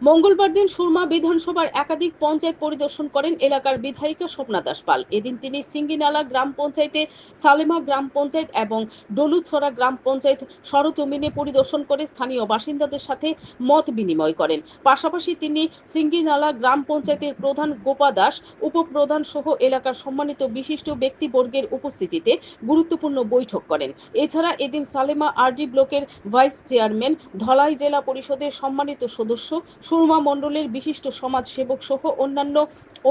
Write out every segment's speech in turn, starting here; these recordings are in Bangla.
মঙ্গলবার দিন সুরমা বিধানসভার একাধিক পঞ্চায়েত পরিদর্শন করেন এলাকার বিধায়িকা স্বপ্না দাস পাল। এদিন তিনি সিঙ্গিনালা গ্রাম পঞ্চায়েতে, সালেমা গ্রাম পঞ্চায়েত এবং ডলুছড়া গ্রাম পঞ্চায়েত সরজমিনে পরিদর্শন করে স্থানীয় বাসিন্দাদের সাথে মত বিনিময় করেন। পাশাপাশি তিনি সিঙ্গিনালা গ্রাম পঞ্চায়েতের প্রধান গোপা দাস, উপপ্রধান সহ এলাকার সম্মানিত বিশিষ্ট ব্যক্তিবর্গের উপস্থিতিতে গুরুত্বপূর্ণ বৈঠক করেন। এছাড়া এদিন সালেমা আরডি ব্লকের ভাইস চেয়ারম্যান, ধলাই জেলা পরিষদের সম্মানিত সদস্য, সুরমা মণ্ডলের বিশিষ্ট সমাজসেবক সহ অন্যান্য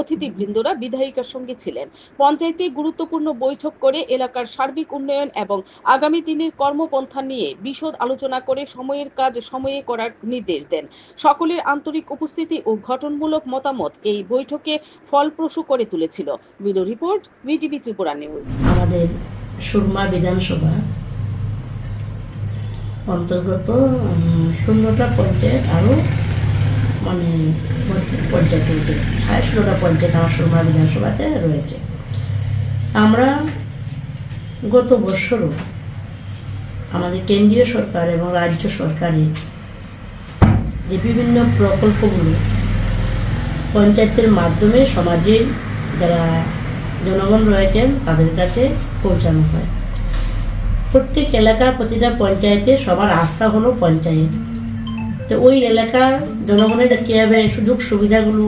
অতিথিবৃন্দরা বিধায়িকার সঙ্গে ছিলেন। পঞ্চায়েতে গুরুত্বপূর্ণ বৈঠক করে এলাকার সার্বিক উন্নয়ন এবং আগামী দিনের কর্মপন্থা নিয়ে বিশদ আলোচনা করে সময়ের কাজ সময়ে করার নির্দেশ দেন। সকলের আন্তরিক উপস্থিতি ও গঠনমূলক মতামত এই বৈঠকে ফলপ্রসূ করে তুলেছিল। Bureau report, VTV Tripura news. আমাদের সুরমা বিধানসভা অন্তর্গত 16টা পঞ্চায়েত আরো পঞ্চায়েত 16টা পঞ্চায়েত আমার সুরমা বিধানসভাতে রয়েছে। আমরা গত বছরও আমাদের কেন্দ্রীয় সরকার এবং রাজ্য সরকারের যে বিভিন্ন প্রকল্পগুলো পঞ্চায়েতের মাধ্যমে সমাজের যারা জনগণ রয়েছেন তাদের কাছে পৌঁছানো হয়। প্রত্যেক এলাকা, প্রতিটা পঞ্চায়েতে সবার আস্থা হলো পঞ্চায়েত। তো ওই এলাকার জনগণের কিভাবে সুযোগ সুবিধাগুলো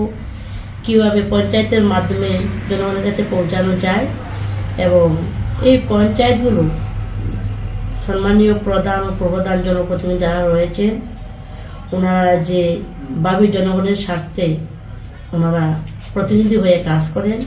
কিভাবে পঞ্চায়েতের মাধ্যমে জনগণের কাছে পৌঁছানো যায় এবং এই পঞ্চায়েতগুলো সম্মানীয় প্রধান ও প্রধান জনপ্রতিনিধি যারা রয়েছে ওনারা যে ভাবে জনগণের স্বার্থে ওনারা প্রতিনিধি হয়ে কাজ করেন।